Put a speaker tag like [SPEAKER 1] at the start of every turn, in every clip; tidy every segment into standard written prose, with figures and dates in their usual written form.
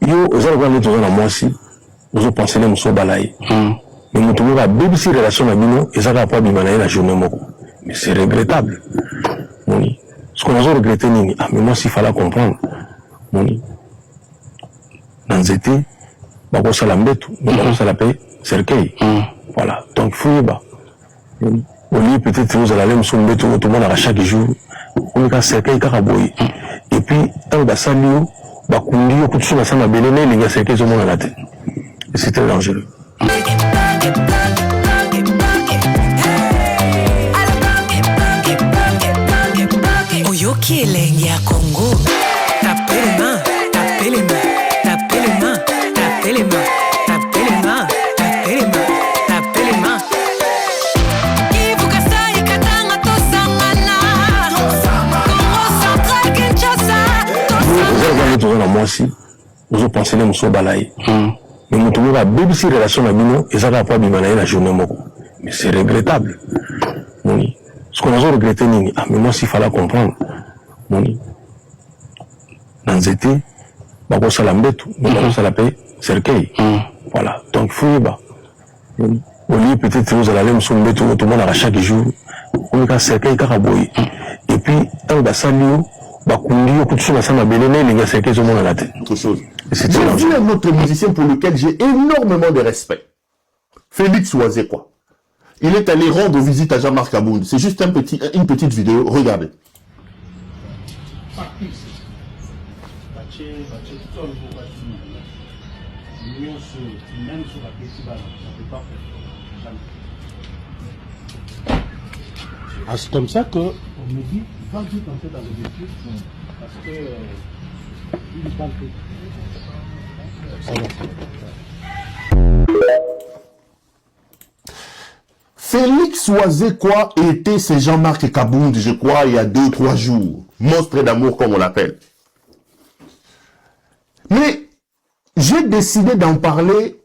[SPEAKER 1] yo eza lokola nde toza na mwasi ozopensele mosu obalaye mais moto moko abebisi relation na bino eza kaka po abima na ye na journée moko mais c'est regrettable moni ce qu'on a regretté nini mais moi s'il fallait comprendre moni na nzete bakosala mbetu bakosala pe cercueil voilà donc faut yeba au lieu peut-être vous allez me son mbetu tout le monde à chaque jour on ka cercueil kaka boy et puis tant basali yo bakundi yo kutu na sama belene linga cercueil zo mona la tête et c'est très dangereux.
[SPEAKER 2] Oyoki elengi ya Congo. Tapez les mains, tapez les mains, tapez les mains, tapez les mains, tapez les mains, tapez les mains, tapez les mains. Ibukasai katanga tosangana. Congo Central Kinshasa.
[SPEAKER 1] Vous avez la moisi, vous pensez les mousseaux balaye. Mais mon tour a BBC relation à bino et ça va pas abima na ye na journée moko. Mais c'est regrettable. Moni. Ce qu'on a regretté nini mais moi s'il fallait comprendre moni na nzete bakosala mbetu bakosala pe cercueil voilà donc faut yeba au lieu peut-être vous allez me son mbetu tout le monde à chaque jour on ka cercueil kaka boy et puis tant basali yo bakundi yo kutu na sama belene linga cercueil zo mona la tête
[SPEAKER 3] autre chose.
[SPEAKER 1] C'est
[SPEAKER 3] J'ai vu un autre musicien pour lequel j'ai énormément de respect. Félix Oisé, quoi. Il est allé rendre visite à Jean-Marc Aboud. C'est juste une petite vidéo. Regardez.
[SPEAKER 4] Ah, c'est comme ça qu'on me dit, va vite entrer dans les études, parce que il parle que...
[SPEAKER 3] Félix Oisé, quoi, était c'est Jean-Marc Kabound, je crois, il y a 2-3 jours. Monstre d'amour, comme on l'appelle. Mais j'ai décidé d'en parler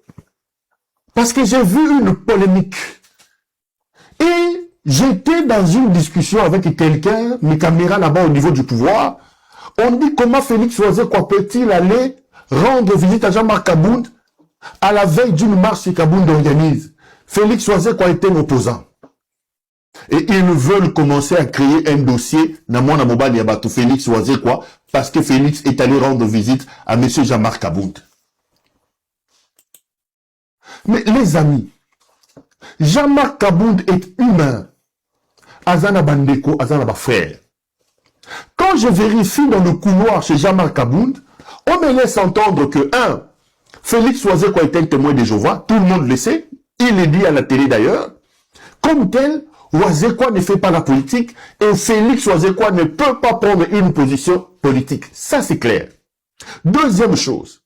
[SPEAKER 3] parce que j'ai vu une polémique. Et j'étais dans une discussion avec quelqu'un, mes caméras là-bas au niveau du pouvoir. On dit comment Félix Oisé, quoi, peut-il aller rendre visite à Jean-Marc Kabound à la veille d'une marche que Kabound organise. Félix Oisé, quoi, était un opposant. Et ils veulent commencer à créer un dossier, Namona Mobali Yabatou, Félix Oisé, quoi, parce que Félix est allé rendre visite à M. Jean-Marc Kabound. Mais les amis, Jean-Marc Kabound est humain. Azana Bandeko, Azana Bafrère. Quand je vérifie dans le couloir chez Jean-Marc Kabound, on me laisse entendre que, Félix Oisé, quoi, est un témoin de Jéhovah, tout le monde le sait, il est dit à la télé d'ailleurs, comme tel, Oisé-quoi ne fait pas la politique, et Félix Oisé-quoi ne peut pas prendre une position politique. Ça, c'est clair. Deuxième chose,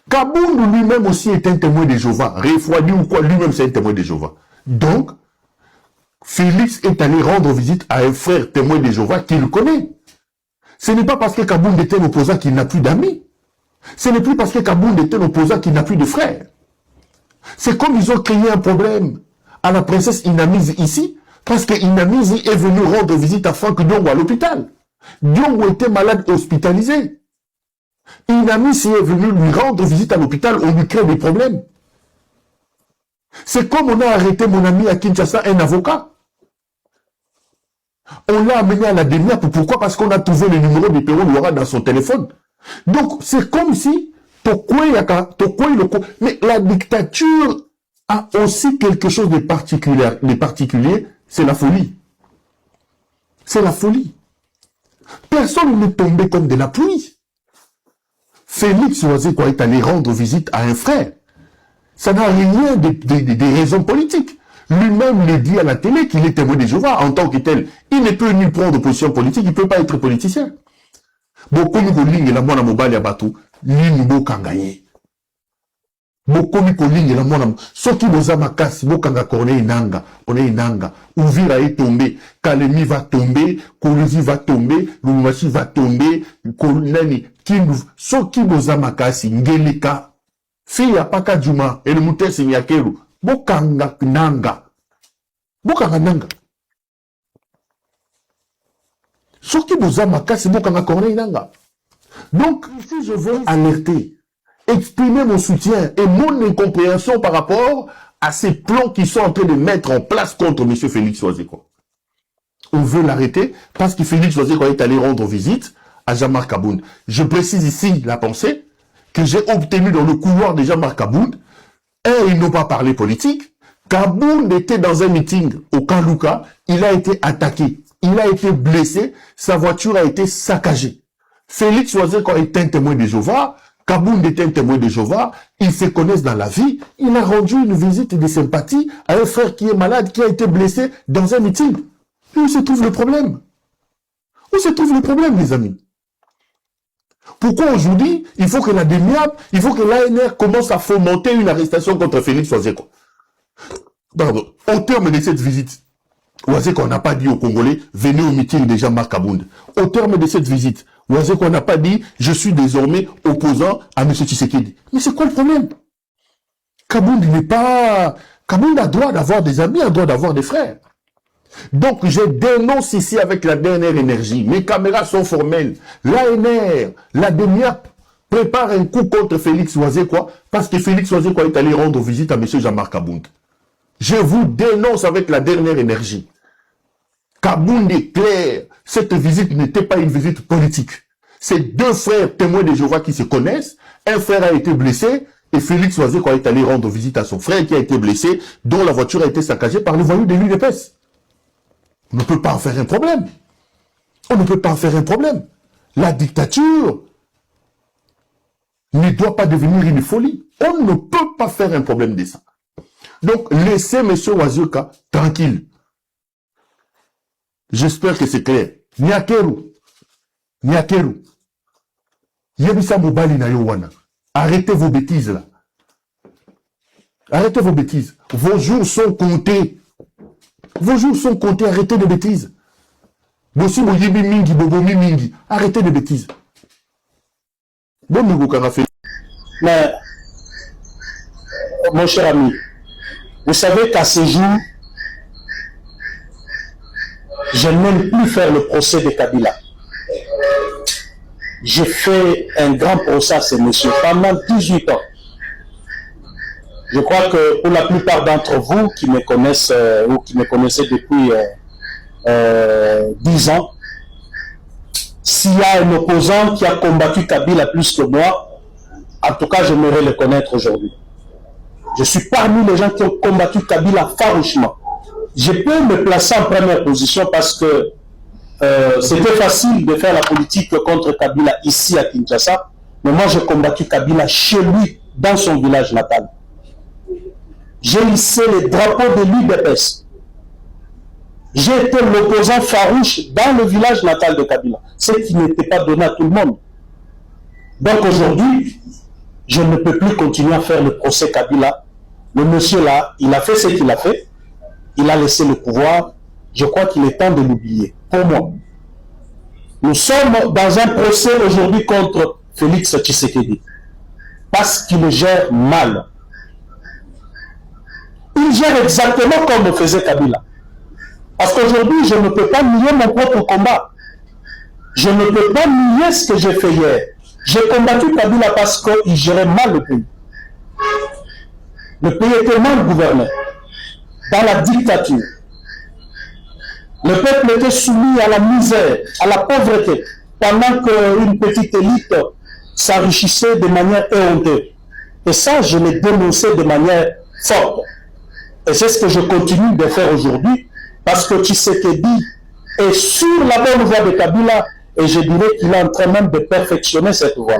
[SPEAKER 3] Kabound lui-même aussi est un témoin de Jéhovah. Refouadi ou quoi, lui-même c'est un témoin de Jéhovah. Donc, Félix est allé rendre visite à un frère témoin de Jéhovah qu'il connaît. Ce n'est pas parce que Kabound est un opposant qu'il n'a plus d'amis. Ce n'est plus parce que Kabound est un opposant qu'il n'a plus de frères. C'est comme ils ont créé un problème à la princesse Inamizi ici, parce que Inamizi est venu rendre visite à Franck Diongo à l'hôpital. Diongo était malade hospitalisé. Inamizi est venu lui rendre visite à l'hôpital, on lui crée des problèmes. C'est comme on a arrêté mon ami à Kinshasa, un avocat. On l'a amené à la DENIAP. Pourquoi? Parce qu'on a trouvé le numéro de Perron Loira dans son téléphone. Donc, c'est comme si mais la dictature a aussi quelque chose de particulier, c'est la folie. C'est la folie. Personne n'est tombé comme de la pluie. Félix Oisé, quoi, est allé rendre visite à un frère. Ça n'a rien de raisons politiques. Lui-même le dit à la télé qu'il est témoin de Jéhovah en tant que tel. Il ne peut ni prendre position politique, il ne peut pas être politicien. Bokomi kolingi la mwana mobali ya batu, nini bokangaye. Bokomi kolingi la mwana, soki boza makasi, bokanga Corneille Nanga, Ouvira est tombé, Kalemi va tomber, Koluzi va tomber, Lumbashi va tomber, Kolani, Kindu, soki boza makasi, Ngelika, Fiya Paka Juma, et le Moutesi Nyakeru, bokanga Nanga. Bokanga Nanga. Soki boza makasi bokanga Corneille Nanga. Donc, si je veux alerter exprimer mon soutien et mon incompréhension par rapport à ces plans qui sont en train de mettre en place contre M. Félix Oazeko. On veut l'arrêter parce que Félix Oazeko est allé rendre visite à Jean-Marc Abound. Je précise ici la pensée que j'ai obtenue dans le couloir de Jean-Marc Abound. Ils n'ont pas parlé politique. Kabound était dans un meeting au Kanlouka. Il a été attaqué. Il a été blessé. Sa voiture a été saccagée. Félix Oazeko est un témoin de Jéhovah. Kabound est un témoin de Jéhovah. Ils se connaissent dans la vie. Il a rendu une visite de sympathie à un frère qui est malade, qui a été blessé dans un meeting. Et où se trouve le problème? Où se trouve le problème, les amis? Pourquoi aujourd'hui, il faut que la DEMIAP, il faut que l'ANR commence à fomenter une arrestation contre Félix Oazeko? Pardon. Au terme de cette visite, Oazeko n'a pas dit aux Congolais, venez au meeting de Jean-Marc Abound. Au terme de cette visite, Oazeko n'a pas dit, je suis désormais opposant à M. Tshisekedi. Mais c'est quoi le problème? Kabound n'est pas... Kabound a droit d'avoir des amis, a droit d'avoir des frères. Donc, je dénonce ici avec la dernière énergie. Mes caméras sont formelles. L'ANR, la DEMIAP prépare un coup contre Félix Oazeko parce que Félix Oazeko est allé rendre visite à M. Jean-Marc Abound. Je vous dénonce avec la dernière énergie. Kabound est clair. Cette visite n'était pas une visite politique. C'est deux frères témoins de Jéhovah qui se connaissent. Un frère a été blessé et Félix Oazeko est allé rendre visite à son frère qui a été blessé, dont la voiture a été saccagée par les voyous de l'UDPS. On ne peut pas en faire un problème. On ne peut pas en faire un problème. La dictature ne doit pas devenir une folie. On ne peut pas faire un problème de ça. Donc, laissez M. Oazeko tranquille. J'espère que c'est clair. Nyakeru. Yebisa Mobali na Yowana. Arrêtez vos bêtises là. Arrêtez vos bêtises. Vos jours sont comptés. Vos jours sont comptés, arrêtez de bêtises. Bossi Moyebi Mingi, Bobomi Mingi, arrêtez de bêtises.
[SPEAKER 4] Mais, mon cher ami, vous savez qu'à ce jour, je n'aime plus faire le procès de Kabila. J'ai fait un grand procès à ce monsieur pendant 18 ans. Je crois que pour la plupart d'entre vous qui me connaissent ou qui me connaissaient depuis 10 ans, s'il y a un opposant qui a combattu Kabila plus que moi, en tout cas, j'aimerais le connaître aujourd'hui. Je suis parmi les gens qui ont combattu Kabila farouchement. Je peux me placer en première position parce que c'était facile de faire la politique contre Kabila ici à Kinshasa, mais moi j'ai combattu Kabila chez lui, dans son village natal. J'ai hissé les drapeaux de l'UDPS. J'ai été l'opposant farouche dans le village natal de Kabila, ce qui n'était pas donné à tout le monde. Donc aujourd'hui, je ne peux plus continuer à faire le procès Kabila. Le monsieur là, il a fait ce qu'il a fait, il a laissé le pouvoir. Je crois qu'il est temps de l'oublier. Pour moi, nous sommes dans un procès aujourd'hui contre Félix Tshisekedi parce qu'il le gère mal. Il gère exactement comme le faisait Kabila. Parce qu'aujourd'hui, je ne peux pas nier mon propre combat. Je ne peux pas nier ce que j'ai fait hier. J'ai combattu Kabila parce qu'il gérait mal le pays. Le pays était mal gouverné, dans la dictature. Le peuple était soumis à la misère, à la pauvreté, pendant qu'une petite élite s'enrichissait de manière éhonteuse. Et ça, je l'ai dénoncé de manière forte. Et c'est ce que je continue de faire aujourd'hui, parce que Tshisekedi est sur la bonne voie de Kabila, et je dirais qu'il est en train même de perfectionner cette voie.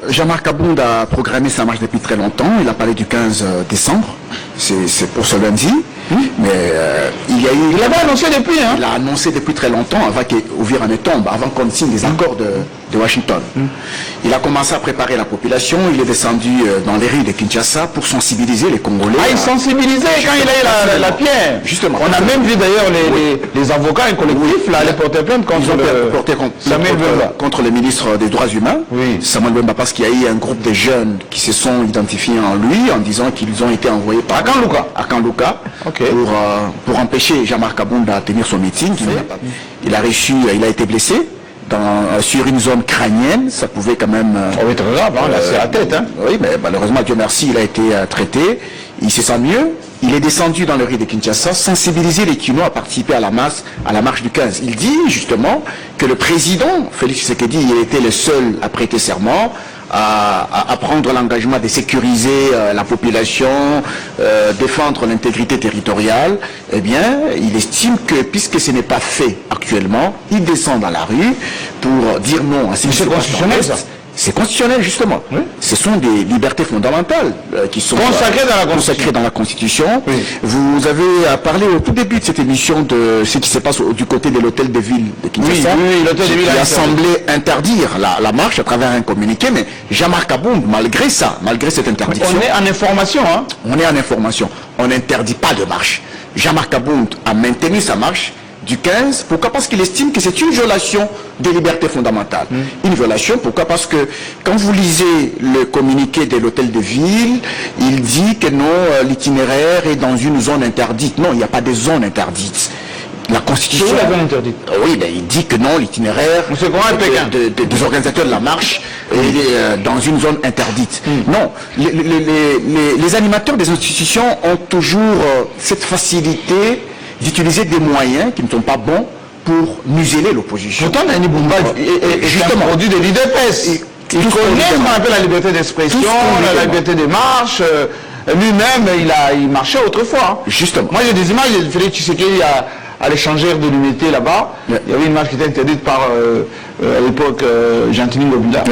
[SPEAKER 5] Jean-Marc Abound a programmé sa marche depuis très longtemps. Il a parlé du 15 décembre. C'est pour ce lundi. Mais il avait annoncé depuis. Il a annoncé depuis très longtemps, avant qu'Ouvira ne tombe, avant qu'on signe les accords de Washington. Il a commencé à préparer la population. Il est descendu dans les rues de Kinshasa pour sensibiliser les Congolais.
[SPEAKER 6] Ah, il sensibilisait quand il a eu la pierre.
[SPEAKER 5] Justement.
[SPEAKER 6] On a même vu d'ailleurs les avocats et collectifs là, aller porter plainte
[SPEAKER 5] contre le ministre des Droits Humains, Samuel Bemba, parce qu'il y a eu un groupe de jeunes qui se sont identifiés en lui en disant qu'ils ont été envoyés par Kanlouka pour empêcher Jean-Marc Abound à tenir son meeting. Il a été blessé, sur une zone crânienne, ça pouvait quand même...
[SPEAKER 6] oui, très grave, hein, là c'est la tête. Hein.
[SPEAKER 5] Oui, mais malheureusement, Dieu merci, il a été traité, il se sent mieux. Il est descendu dans le riz de Kinshasa, sensibiliser les Kinois à participer à la marche du 15. Il dit justement que le président, Félix Tshisekedi, il était le seul à prêter serment, à prendre l'engagement de sécuriser la population, défendre l'intégrité territoriale. Eh bien, il estime que, puisque ce n'est pas fait actuellement, il descend dans la rue pour dire non à ces...
[SPEAKER 6] C'est constitutionnel, ça.
[SPEAKER 5] C'est constitutionnel, justement. Oui. Ce sont des libertés fondamentales qui sont consacrées dans la Constitution. Oui. Vous avez parlé au tout début de cette émission de ce qui se passe du côté de l'hôtel de ville de Kinshasa.
[SPEAKER 6] Oui, l'hôtel de ville
[SPEAKER 5] a semblé interdire la marche à travers un communiqué, mais Jean-Marc Abound, malgré ça, malgré cette interdiction...
[SPEAKER 6] On est en information, hein.
[SPEAKER 5] On est en information. On n'interdit pas de marche. Jean-Marc Abound a maintenu sa marche du 15, pourquoi? Parce qu'il estime que c'est une violation des libertés fondamentales. Une violation, pourquoi? Parce que quand vous lisez le communiqué de l'hôtel de ville, il dit que non, l'itinéraire est dans une zone interdite. Non, il n'y a pas de zone interdite. La Constitution...
[SPEAKER 6] C'est où la zone interdite?
[SPEAKER 5] Oui, ben, il dit que non, l'itinéraire des organisateurs de la marche est dans une zone interdite. Non, les animateurs des institutions ont toujours cette facilité d'utiliser des moyens qui ne sont pas bons pour museler l'opposition.
[SPEAKER 6] Pourtant, Nani Bumba est un produit de l'IDPS. Il connaît ce qu'on appelle la liberté d'expression, la liberté de marche. Lui-même, il marchait autrefois.
[SPEAKER 5] Justement.
[SPEAKER 6] Moi, j'ai des images de Félix Tshisekedi à l'échangeur de l'unité là-bas. Il y avait une marche qui était interdite par, à l'époque, Gentini Lobila.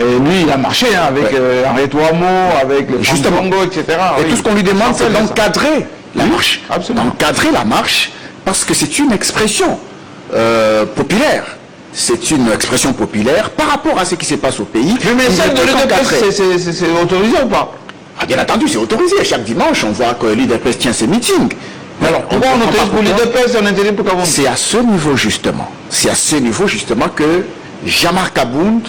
[SPEAKER 6] Et lui, il a marché avec Henri Touamo, avec le Congo, etc.
[SPEAKER 5] Et tout ce qu'on lui demande, c'est d'encadrer la marche. D'encadrer la marche, parce que c'est une expression populaire. C'est une expression populaire par rapport à ce qui se passe au pays.
[SPEAKER 6] Mais celle de l'UDPS, c'est autorisé ou pas?
[SPEAKER 5] Bien entendu, c'est autorisé. Chaque dimanche, on voit que l'UDPS tient ses meetings.
[SPEAKER 6] Mais alors, pourquoi on autorise pour l'UDPS et on interdit pour Kabound?
[SPEAKER 5] C'est à ce niveau, justement. C'est à ce niveau, justement, que Jean-Marc Abound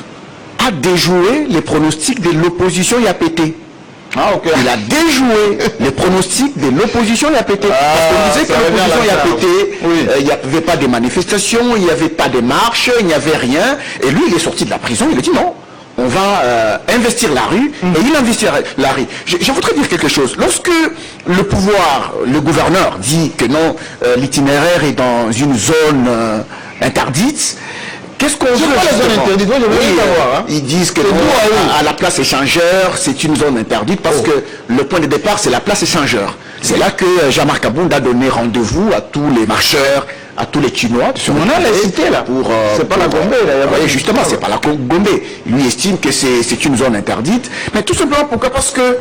[SPEAKER 5] a déjoué les pronostics de l'opposition YAPT. Il a déjoué les pronostics de l'opposition YAPT. Parce qu'on disait que l'opposition YAPT, il n'y avait pas de manifestations, il n'y avait pas de marches, il n'y avait rien. Et lui, il est sorti de la prison, il a dit non, on va investir la rue, et il investit la rue. Je voudrais dire quelque chose. Lorsque le pouvoir, le gouverneur dit que non, l'itinéraire est dans une zone interdite, qu'est-ce qu'on veut?
[SPEAKER 6] C'est pas la zone interdite, moi je veux savoir.
[SPEAKER 5] Ils disent que à la place échangeur, c'est une zone interdite parce que le point de départ, c'est la place échangeur. C'est là que Jean-Marc Abound a donné rendez-vous à tous les marcheurs, à tous les Chinois.
[SPEAKER 6] On a la cité là. C'est pas la Gombe là.
[SPEAKER 5] Oui, justement, c'est pas la Gombe. Lui estime que c'est une zone interdite. Mais tout simplement pourquoi? Parce que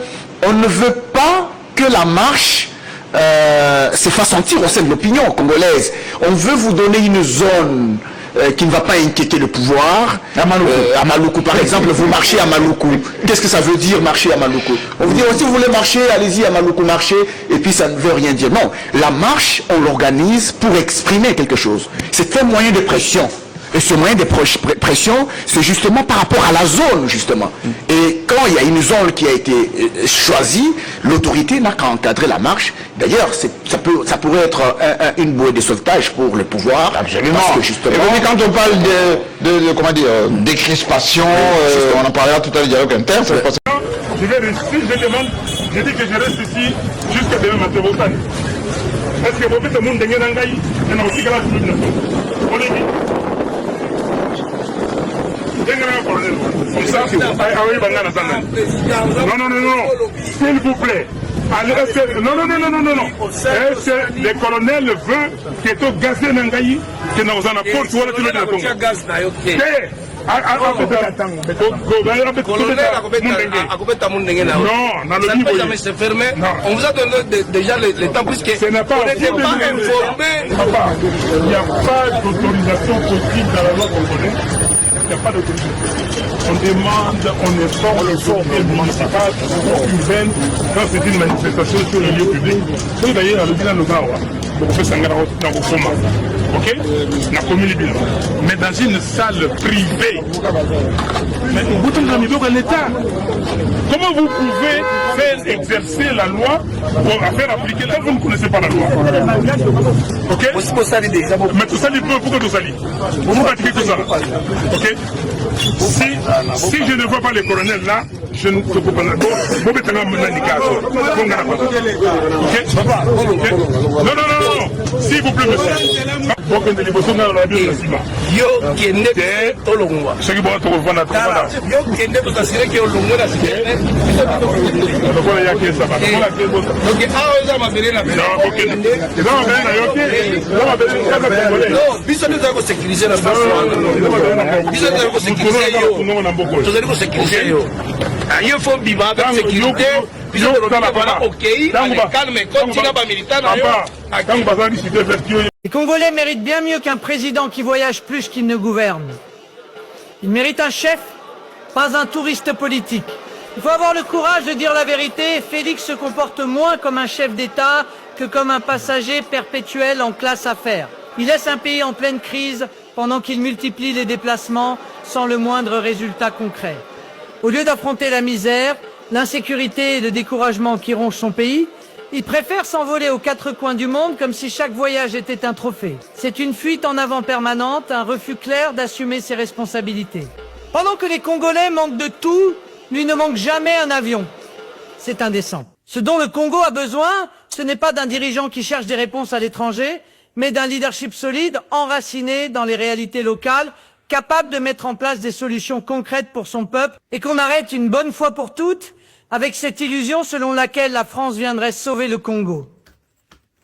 [SPEAKER 5] on ne veut pas que la marche se fasse sentir au sein de l'opinion congolaise. On veut vous donner une zone qui ne va pas inquiéter le pouvoir. À Maluku, par exemple, vous marchez à Maluku. Qu'est-ce que ça veut dire marcher à Maluku? On vous dit, si vous voulez marcher, allez-y à Maluku, marcher, et puis ça ne veut rien dire. Non, la marche, on l'organise pour exprimer quelque chose. C'est un moyen de pression. Et ce moyen de pression, c'est justement par rapport à la zone, justement. Et quand il y a une zone qui a été choisie, l'autorité n'a qu'à encadrer la marche. D'ailleurs, ça pourrait être une bouée de sauvetage pour le pouvoir.
[SPEAKER 6] Absolument.
[SPEAKER 5] Parce que justement,
[SPEAKER 6] et quand on parle comment dire, décrispation, on en parlera tout à l'heure, dialogue interne, ça passe.
[SPEAKER 7] Je vais rester, je demande, je dis que je reste ici jusqu'à demain matin. Est-ce que vous faites le monde de Ngangaï? Il y en a aussi qui on est dit. Non. S'il vous plaît. Non. Est-ce que le colonel veut que tu gazes Nangaï, que nous en apporte ou tu le dis?
[SPEAKER 8] On vous a donné déjà le temps puisque
[SPEAKER 7] on n'était pas informé. Il n'y a pas d'autorisation possible dans la loi congolaise. Il n'y a pas d'autorisation. On demande, on informe les autorités municipales ou urbaines quand c'est une manifestation sur le lieu public. C'est d'ailleurs à l'hôpital Nogawa. ok, la commune mais dans une salle privée. Mais vous êtes l'État. Comment vous pouvez faire exercer la loi pour faire appliquer la loi? Vous ne connaissez pas la loi. Ok? Mais tout ça, pourquoi tout ça? Vous pratiquez tout ça. Ok? Si je ne vois pas les colonels là, je ne peux pas. Non. S'il vous plaît, monsieur.
[SPEAKER 9] Les Congolais méritent bien mieux qu'un président qui voyage plus qu'il ne gouverne. Ils méritent un chef, pas un touriste politique. Il faut avoir le courage de dire la vérité. Félix se comporte moins comme un chef d'État que comme un passager perpétuel en classe affaires. Il laisse un pays en pleine crise pendant qu'il multiplie les déplacements sans le moindre résultat concret. Au lieu d'affronter la misère, l'insécurité et le découragement qui rongent son pays, il préfère s'envoler aux quatre coins du monde comme si chaque voyage était un trophée. C'est une fuite en avant permanente, un refus clair d'assumer ses responsabilités. Pendant que les Congolais manquent de tout, lui ne manque jamais un avion. C'est indécent. Ce dont le Congo a besoin, ce n'est pas d'un dirigeant qui cherche des réponses à l'étranger, mais d'un leadership solide, enraciné dans les réalités locales, capable de mettre en place des solutions concrètes pour son peuple, et qu'on arrête une bonne fois pour toutes avec cette illusion selon laquelle la France viendrait sauver le Congo.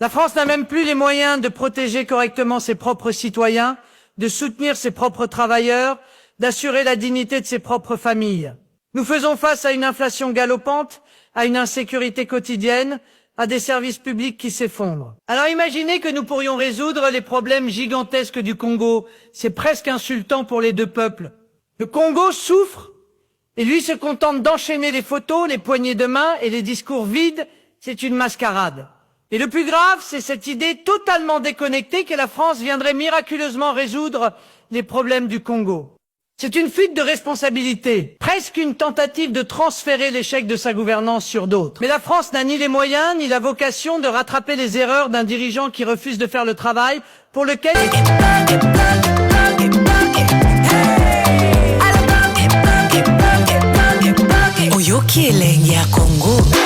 [SPEAKER 9] La France n'a même plus les moyens de protéger correctement ses propres citoyens, de soutenir ses propres travailleurs, d'assurer la dignité de ses propres familles. Nous faisons face à une inflation galopante, à une insécurité quotidienne, à des services publics qui s'effondrent. Alors imaginez que nous pourrions résoudre les problèmes gigantesques du Congo. C'est presque insultant pour les deux peuples. Le Congo souffre et lui se contente d'enchaîner les photos, les poignées de main et les discours vides. C'est une mascarade. Et le plus grave, c'est cette idée totalement déconnectée que la France viendrait miraculeusement résoudre les problèmes du Congo. C'est une fuite de responsabilité, presque une tentative de transférer l'échec de sa gouvernance sur d'autres. Mais la France n'a ni les moyens, ni la vocation de rattraper les erreurs d'un dirigeant qui refuse de faire le travail pour lequel...
[SPEAKER 2] Oyoki elenge ya Congo.